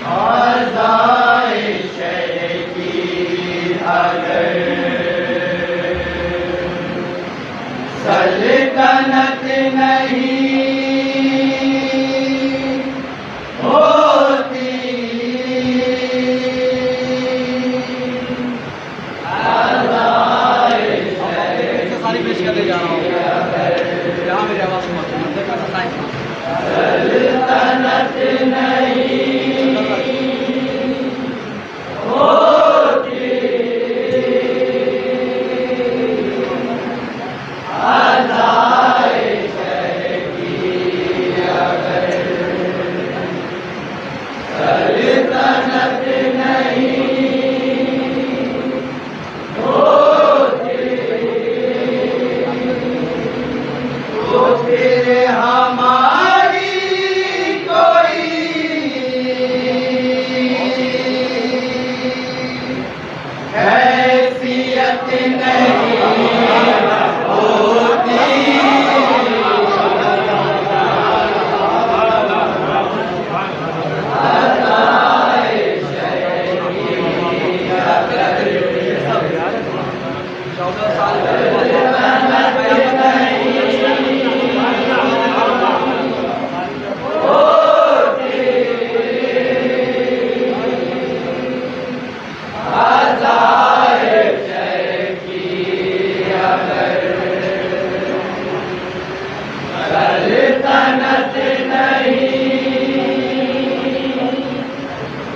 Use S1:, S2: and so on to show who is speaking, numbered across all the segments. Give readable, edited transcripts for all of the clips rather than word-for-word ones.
S1: आज़ाइश की अगर सल्तनत नहीं होती,
S2: सारी पेश करने जा रहा हूँ यहाँ मेरी आवाज़
S1: सल्तनत नहीं होती, आज़ाइश की अगर सल्तनत नहीं होती, तो फिर हमारी कोई हैसियत नहीं होती, आज़ाइश की अगर सल्तनत नहीं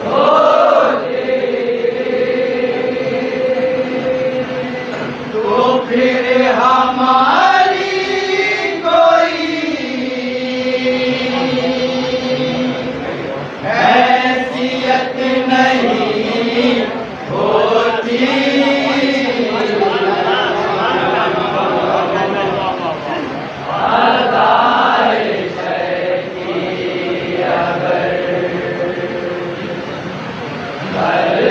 S1: होती, तो फिर हमारी कोई हैसियत नहीं होती, आज़ाइश की अगर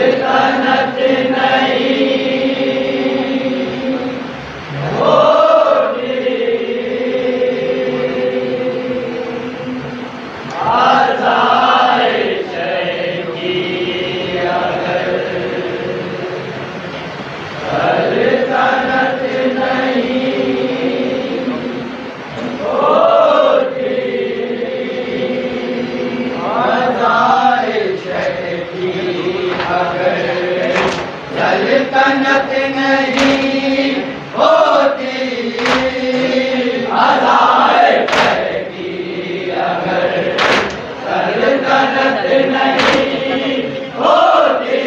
S1: सल्तनत नहीं होती, आज़ाइश की अगर सल्तनत नहीं होती, आज़ाइश की अगर सल्तनत नहीं होती, आज़ाइश की अगर सल्तनत नहीं होती,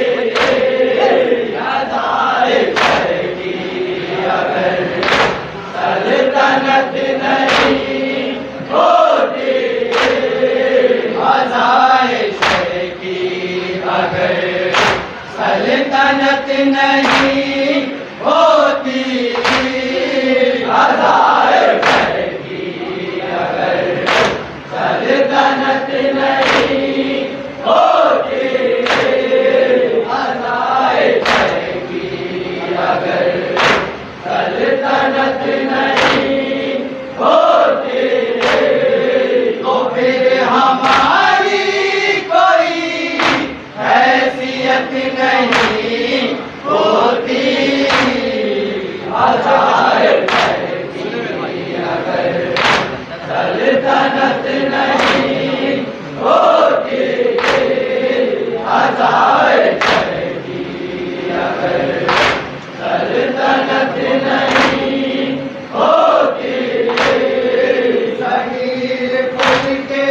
S1: आज़ाइश की अगर सल्तनत नहीं होती, आज़ाइश की अगर सल्तनत नहीं होती, आज़ाइश की अगर सल्तनत नहीं होती, आज़ाइश की अगर सल्तनत नहीं होती, तो फिर हमारी कोई हैसियत नहीं होती, आज़ाइश की अगर सल्तनत नहीं होती, आज़ाइश की अगर सल्तनत नहीं होती, सगीर खुद के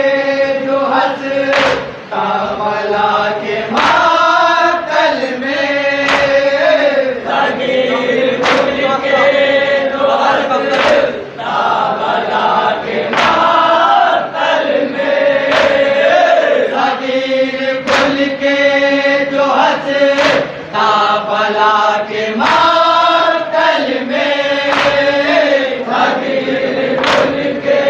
S1: जो हंसता भला के मातल में, सगीर खुद के जो हंसता भला के मातल में, सगीर खुद के जो हंसता भला के मातल में, सगीर खुद के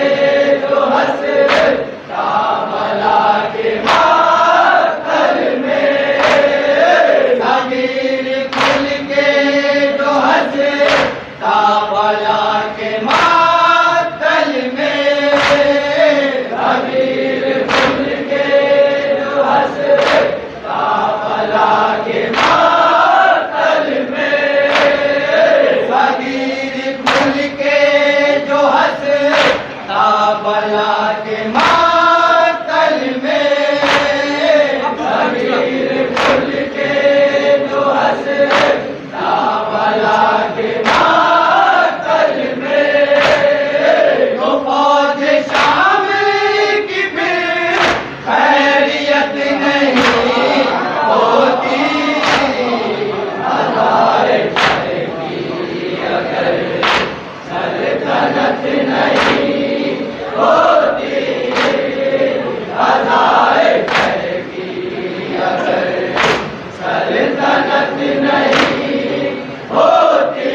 S1: जो हंसता भला के मातल में, सगीर खुद के जो हंसता भला के मातल में, सगीर खुद के जो हंसता नहीं होती, हजारे घर की अगर सल्तनत नहीं होती, हजारे घर की अगर सल्तनत नहीं होती।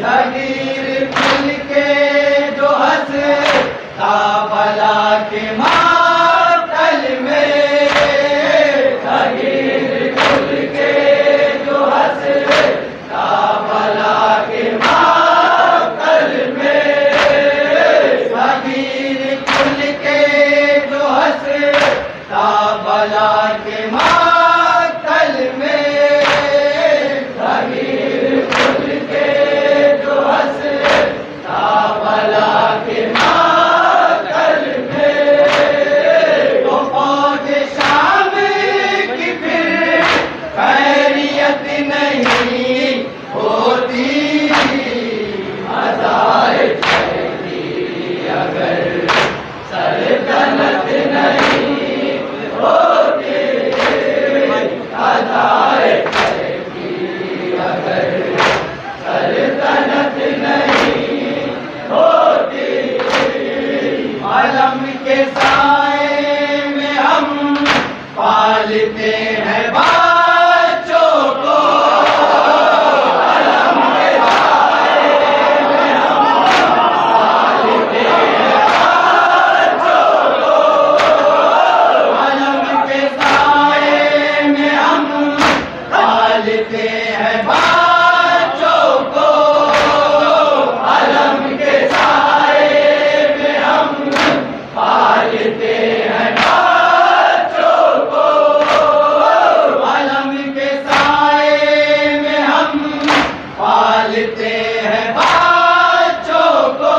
S1: सगीर खुल के जो हंसता भला के मातल में, सगीर खुल के जो हंसता भला के मातल में, सगीर खुल के जो हंसता भला के मातल में, सगीर खुल के जो हंसता भला के मातल में, तो फौज शाम की फिर खैरियत नहीं होती, हजारे की अगर सल्तनत नहीं होती, हजारे की अगर सल्तनत नहीं होती। आलम के साए में हम पालते हैं बच्चों को, आलम के साए में हम पालते हैं बच्चों को, आलम के साए में हम पालते हैं बच्चों को, आलम के साए में हम पालते हैं बच्चों को, आलम के साए में हम पालते हैं बच्चों को,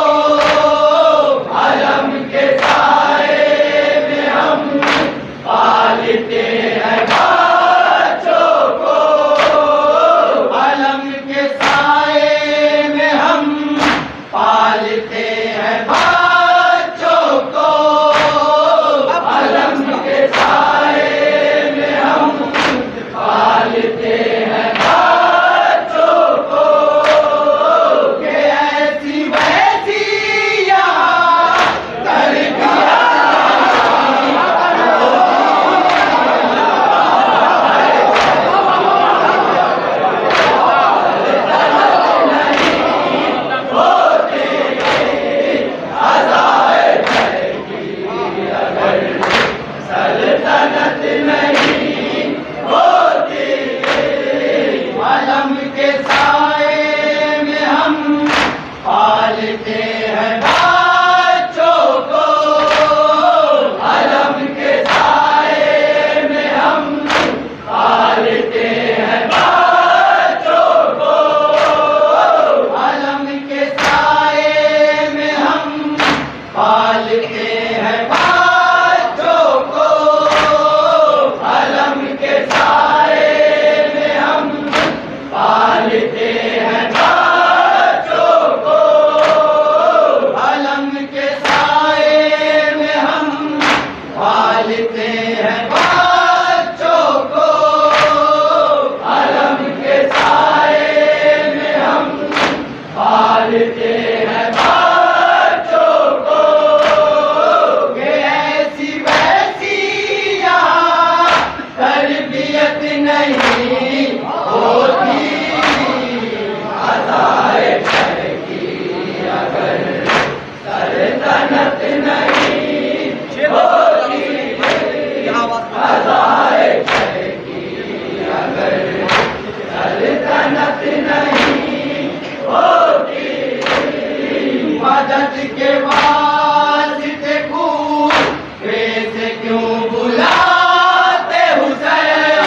S1: आलम के साए में हम पालते हैं बच्चों को, आलम के साए में हम पालते हैं बच्चों को, आलम के साए में हम पालते हैं बच्चों को, कि ऐसी वैसी यहाँ तरबियत सल्तनत नहीं होती, आलम के साए में हम पालते हैं बच्चों को, आलम के साए में हम पालते हैं बच्चों को, आलम के साए में हम पालते हैं बच्चों को, आलम के साए में हम पालते हैं बच्चों को, आलम के साए में हम पालते हैं बच्चों को, आलम के साए में हम पालते हैं बच्चों को, कि ऐसी वैसी यहाँ तरबियत नहीं होती, हजारे घर की अगर सल्तनत नहीं होती, हजारे घर की अगर सल्तनत नहीं होती। मदद के वास्ते खूबे से क्यों बुलाते हुसैन,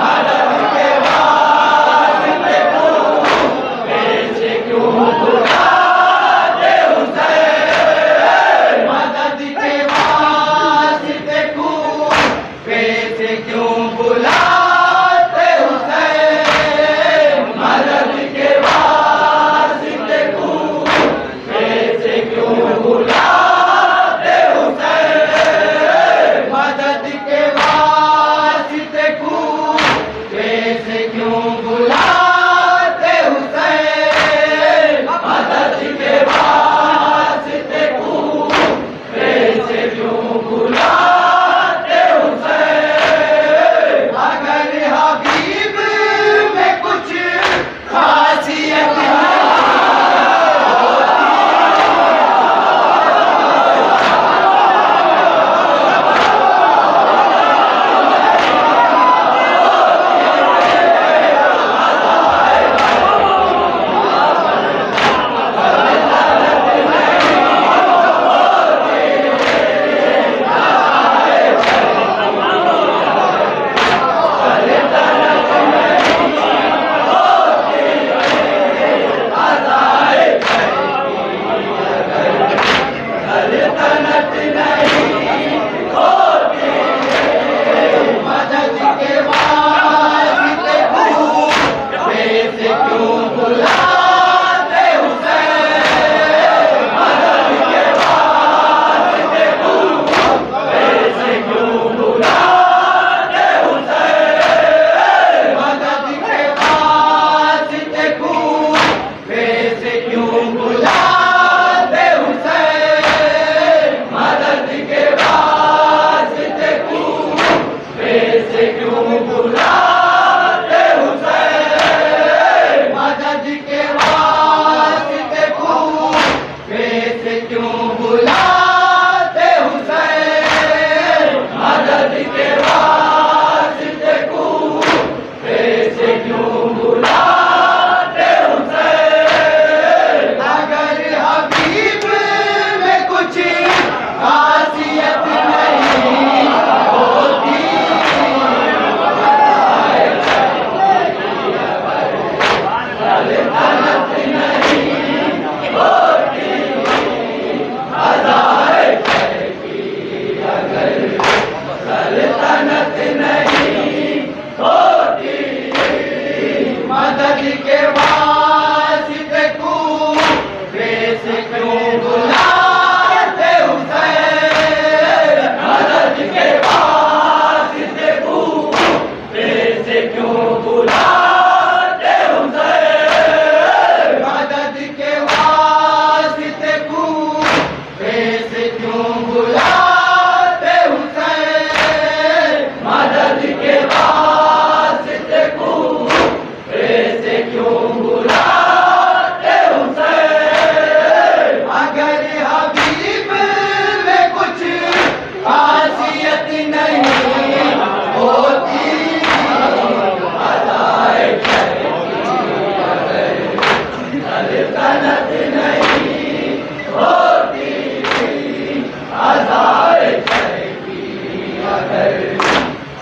S1: मदद के वास्ते खूबे से क्यों बुलाते हुसैन, मदद के वास्ते खूबे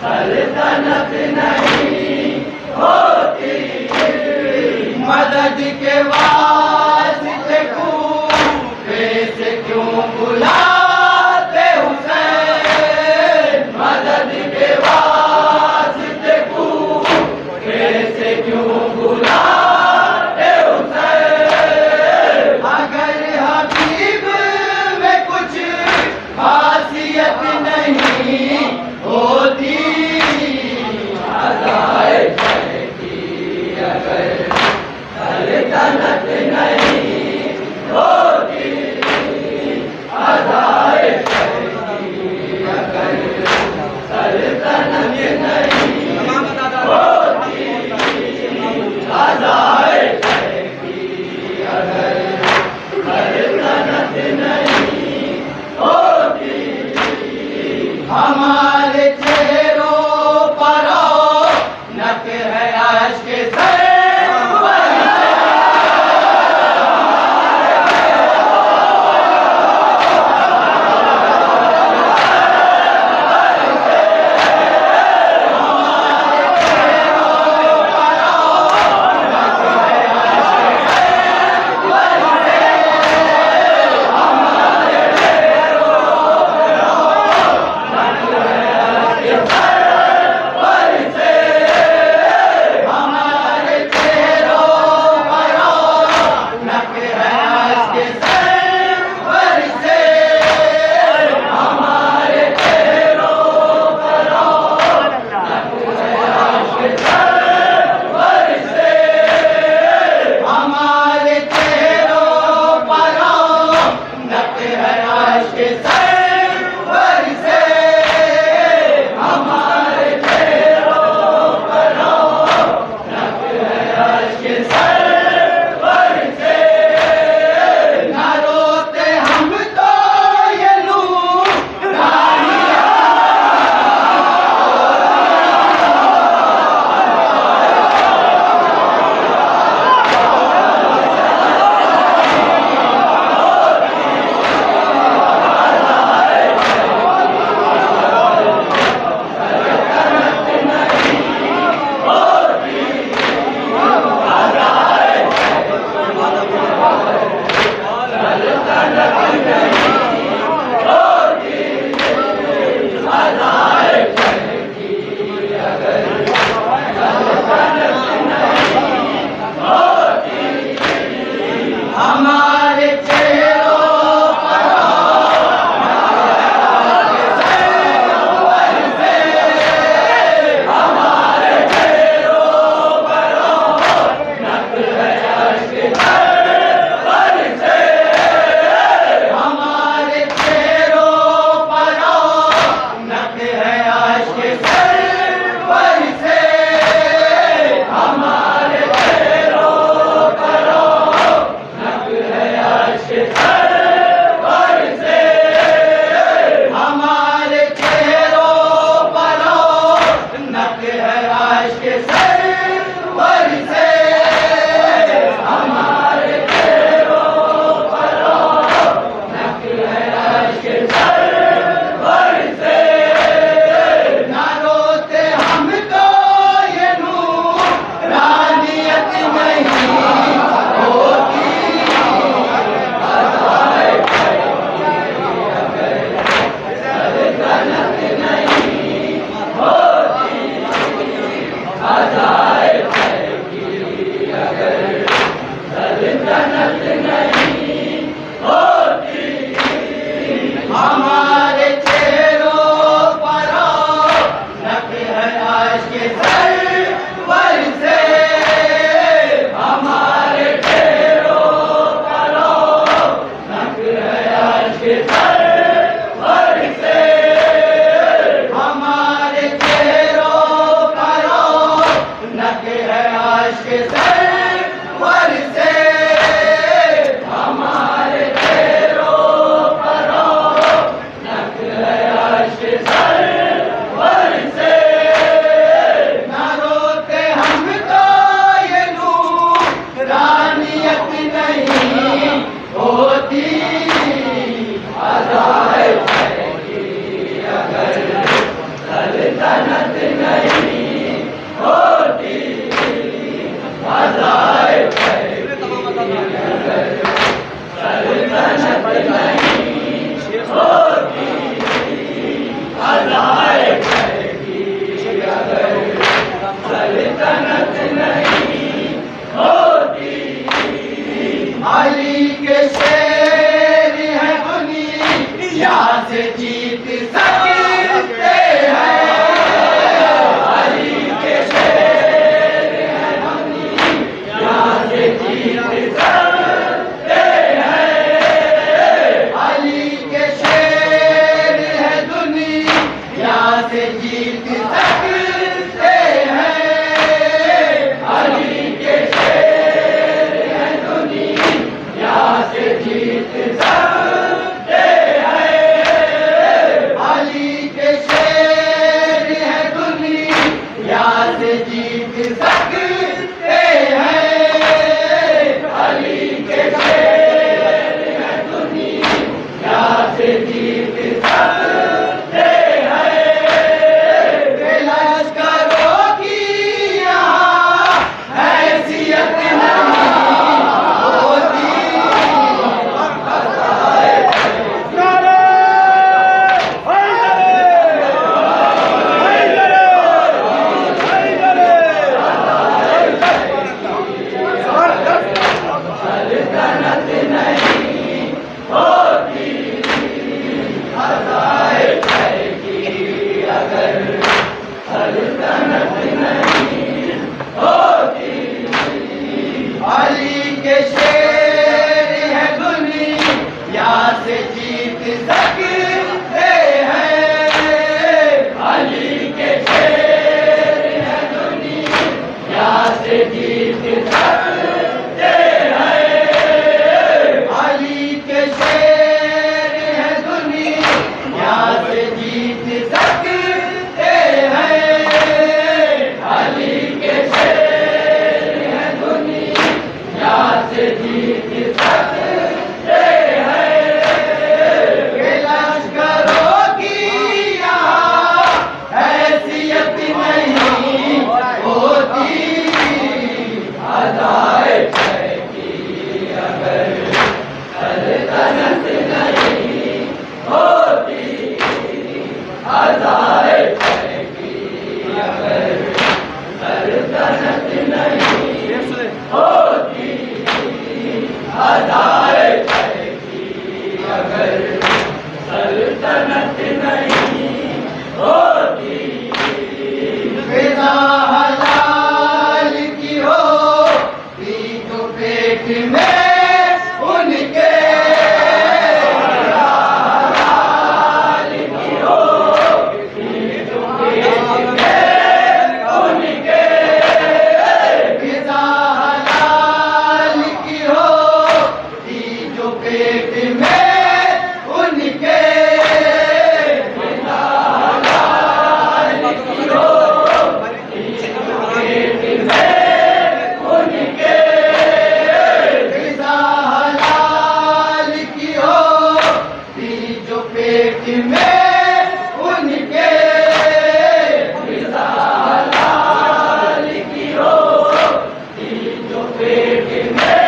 S1: सल्तनत नहीं होती, मदद के वास्ते कूफे से क्यों बुलाते हुसैन, मदद के वास्ते कूफे से क्यों बुलाते हुसैन, अगर हबीब में कुछ खासियत नहीं होती, अदाए शहदी अगर सल्तनत नहीं होती, अदाए शहदी अगर सल्तनत नहीं होती, अदाए शहदी अगर सल्तनत नहीं होती, हमारे चेहरों पर नक है अश्क से हमारे चेहरों पर हमारे चेहरों पर नक है अश्क से, हमारे चेहरों पर नक है अश्क से, हमारे चेहरों पर नक है अश्क से, हमारे चेहरों पर नक है अश्क से, हमारे चेहरों पर नक है अश्क से, ना रोते हम तो से जीत सकते हैं। अली के शेर हैं दुनिया से जीत सकते हैं। अली के शेर हैं दुनिया से जीत सकते हैं। अली के शेर हैं दुनिया से जीत सकते हैं। लश्करों की यहाँ हैसियत नहीं होती। सल्तनत नहीं होती अज़ाए शह की, अगर सल्तनत नहीं होती। अली के शेर है दुनिया से जीत सकते हैं। अली के शेर है दुनिया से जीत सकते हैं। अली के शेर है दुनिया से जीत सकते हैं। अली के शेर है दुनिया से जीत सकते हैं। लश्करों की यहाँ हैसियत नहीं होती। अज़ाए शह की, अगर सल्तनत नहीं होती। अज़ाए शह की, अगर सल्तनत नहीं होती। अज़ाए शह की, अगर सल्तनत नहीं होती। फिज़ा हलाल की होती तो पेट में उनके। हलाल की होती तो पेट में उनके। फिज़ा हलाल की होती जो पेट में उनके। फिज़ा हलाल की होती जो पेट में उनके। फिज़ा हलाल की होती जो पेट में उनके। फिज़ा हलाल की होती जो पेट में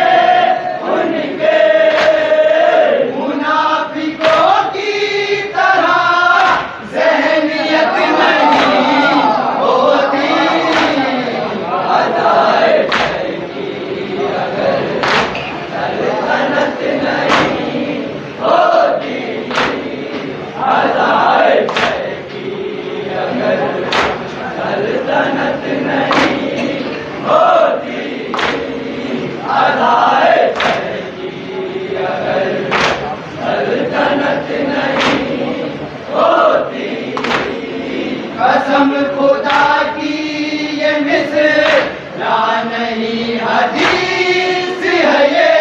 S1: उनके। मुनाफिकों की तरह ज़हनियत नहीं होती। अज़ाए शह की, अगर सल्तनत नहीं होती। अज़ाए शह की, अगर सल्तनत नहीं होती। अज़ाए शह की, अगर सल्तनत नहीं होती। कसम खुदा की ये मिसरा नहीं हदीस है ये।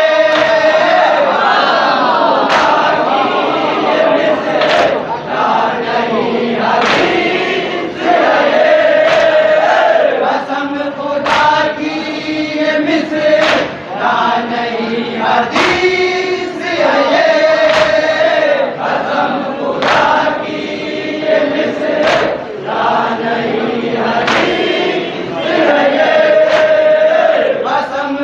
S1: नहीं हदीस है ये। कसम खुदा की ये मिसरा नहीं हदीस है ये। कसम खुदा की ये मिसरा नहीं हदीस है ये। कसम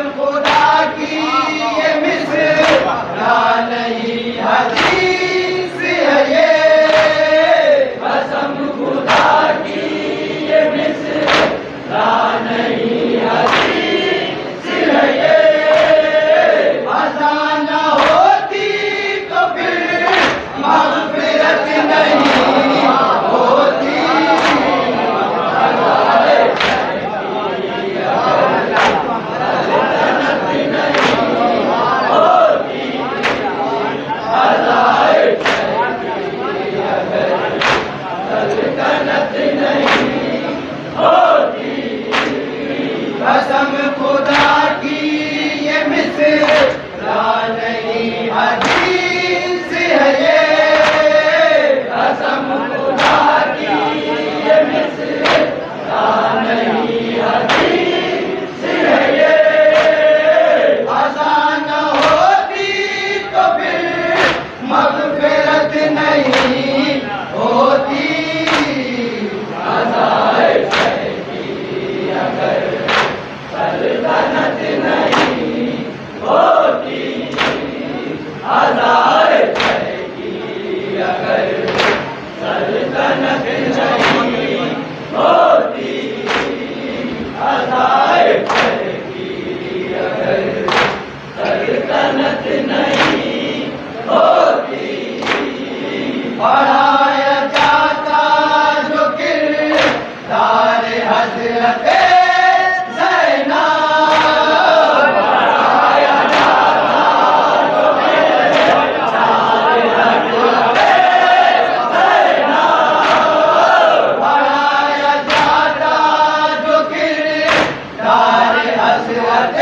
S1: सल्तनत नहीं होती। कसम खुदा की ये मिसरा नहीं हदीस है ये, कसम खुदा की ये मिसरा नहीं हदीस है ये। आसान होती तो फिर मग़फ़िरत नहीं होती। अज़ाए की अगर सल्तनत नहीं होती, अज़ाए की अगर सल्तनत नहीं होती, अज़ाए की अगर सल्तनत नहीं होती। पढ़ाया जाता जो किरदार हज़रत ज़ैनब, पढ़ाया जाता जो किरदार हज़रत ज़ैनब, पढ़ाया जाता जो किरदार हज़रत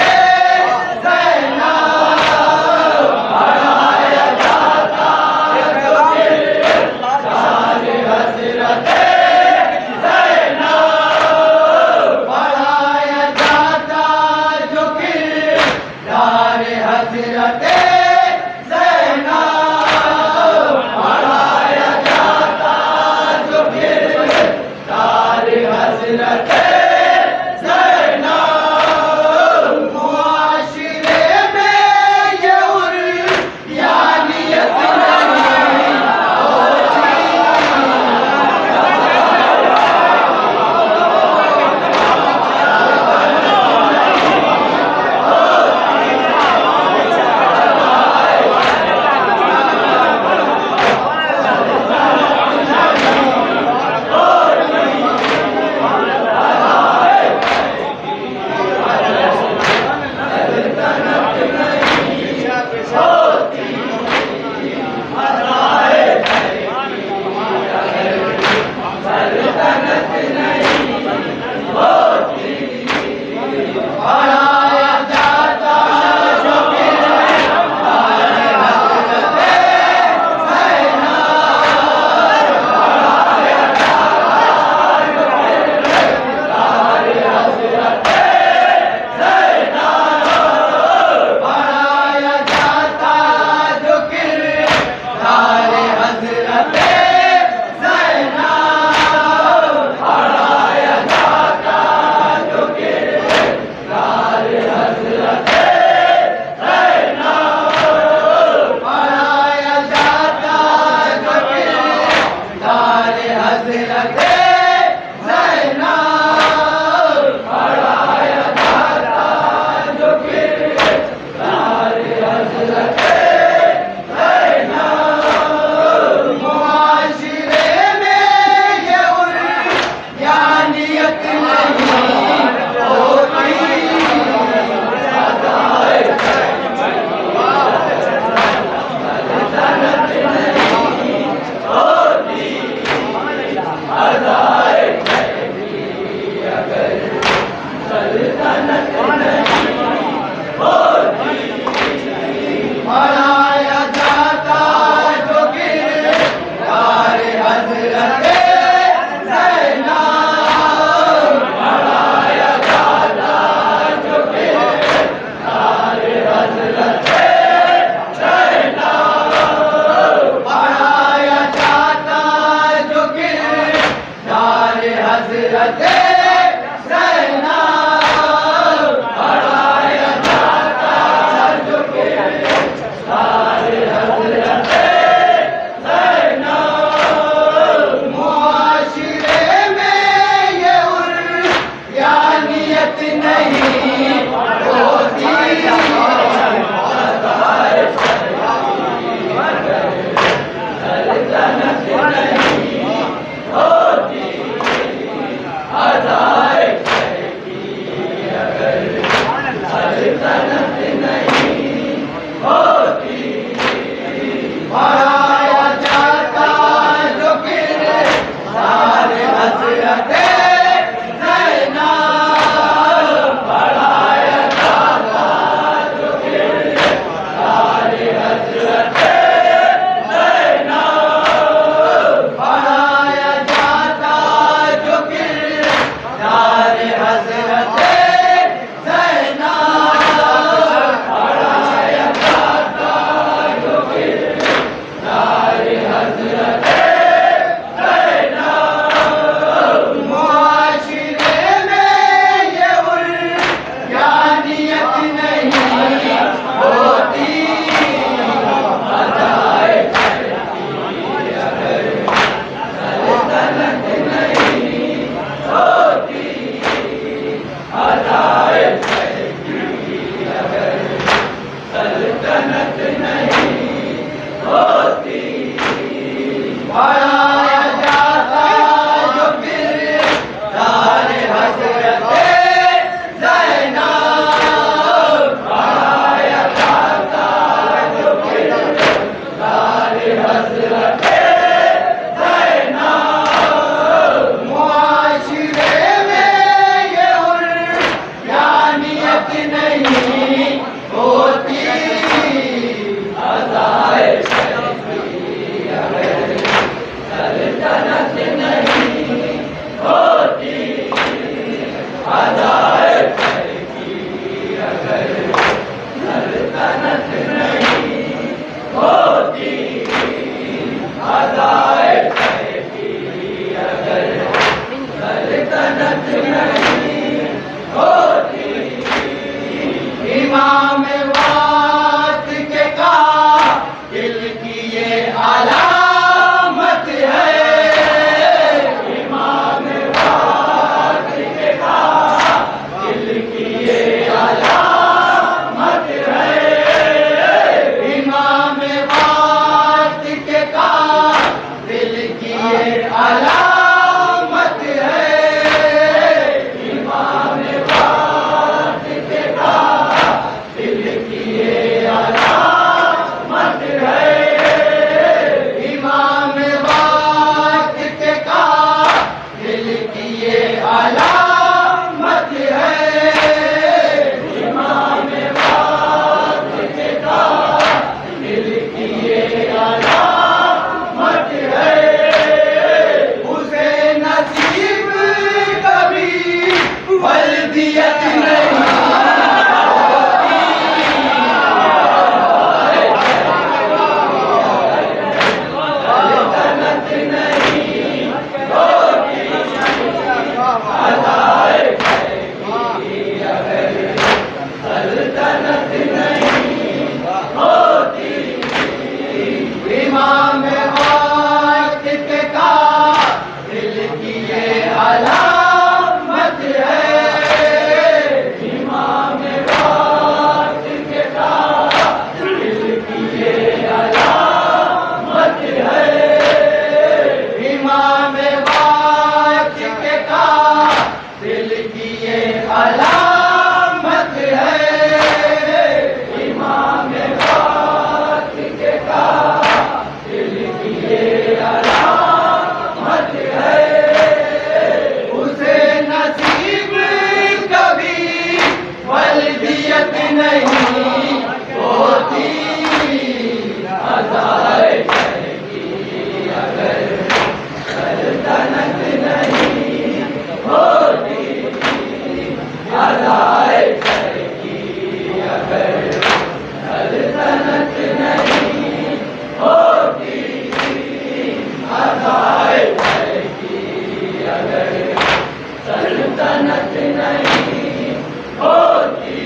S1: सल्तनत नहीं होती,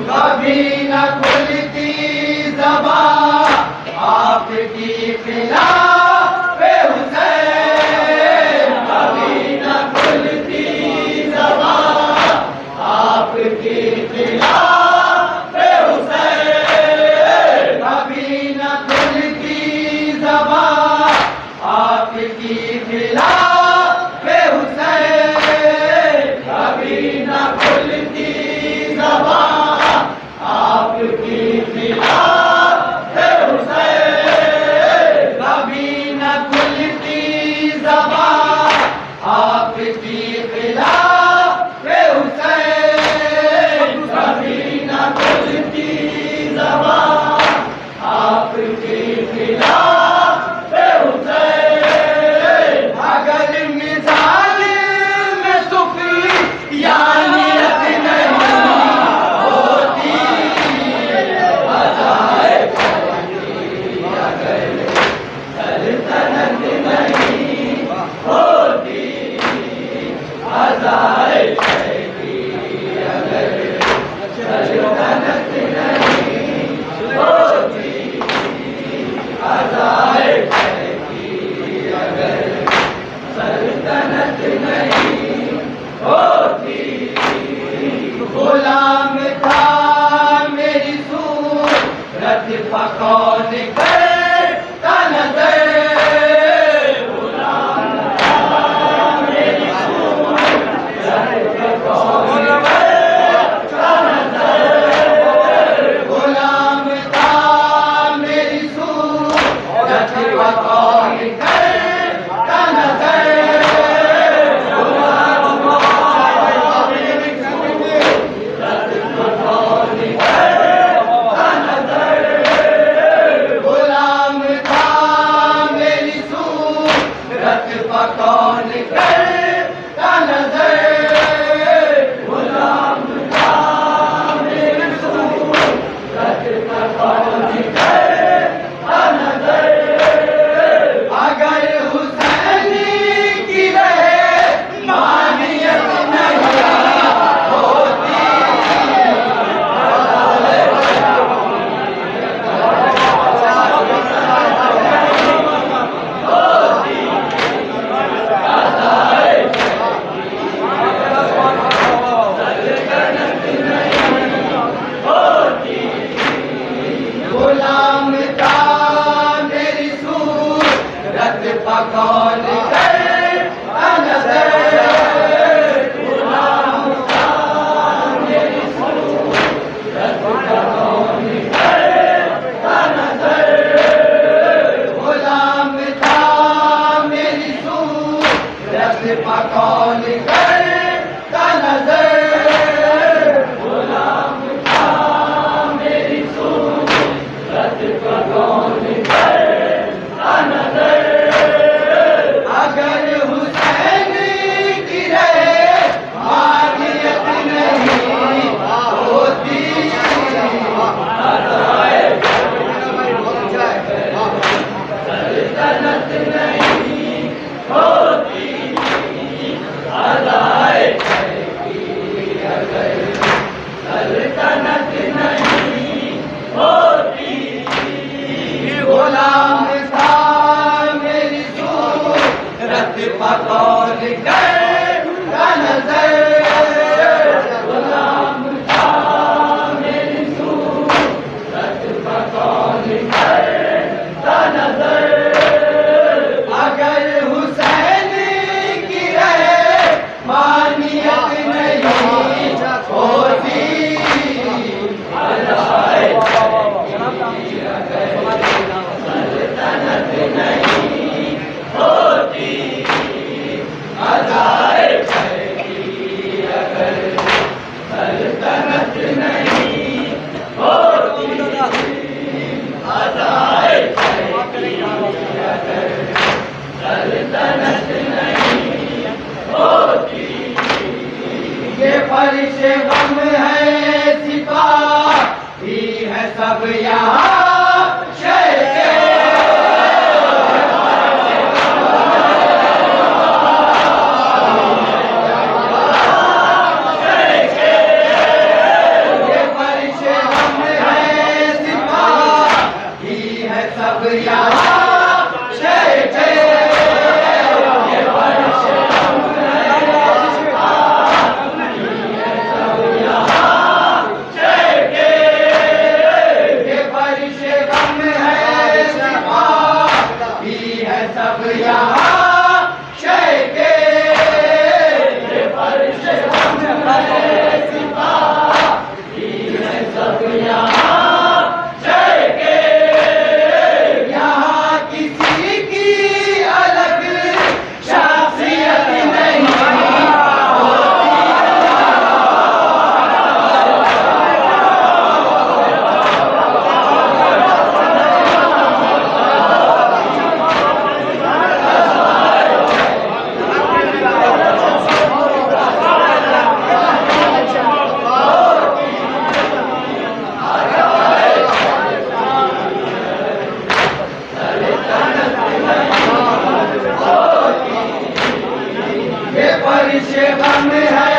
S1: कभी न खुलती ज़बान आपकी खिलाफ़े हुसैन, कभी न खुलती ज़बान आपकी खिलाफ़े हुसैन, कभी न खुलती ज़बान आपकी खिलाफ़े हुसैन, कभी न खुलती ज़बान आपकी खिलाफ़े हुसैन, कभी न खुलती ज़बान आपकी खिलाफ़े हुसैन, कभी न खुलती ज़बान आपकी खिलाफ़े हुसैन, अगर मिज़ाज में सुफ़ियानियत नहीं होती, अज़ाए अगर सल्तनत नहीं होती, अज़ाए अगर सल्तनत नहीं होती, अज़ाए अगर सल्तनत नहीं होती, गुलाम था मेरी सूरत पकौन करता नज़र, गुलाम था मेरी सूरत पकौन करता नज़र, गुलाम था मेरी सूरत पकौन करता नज़र, गुलाम था मेरी सूरत पकौन करता नज़र, गुलाम था मेरी सूरत पकौन करता नज़र, अगर हुसैनी की रहमानियत नहीं होती, गुलाम था मेरी सूरत पकौन करता नज़र, गुलाम था मेरी सूरत पकौन करता नज़र, गुलाम था मेरी सूरत पकौन करता नज़र, गुलाम था मेरी सूरत पकौन करता नज़र, अगर हुसैन की रहमानियत नहीं होती, अज़ाए सल्तनत नहीं होती, अज़ाए अगर सल्तनत नहीं होती, गुलाम था मेरी सूरत पकौन करता नज़र, गुलाम था मेरी सूरत पकौन करता नज़र, अगर हुसैन की रहमानियत नहीं होती, अज़ाए सल्तनत नहीं होती, अज़ाए बारिश गम है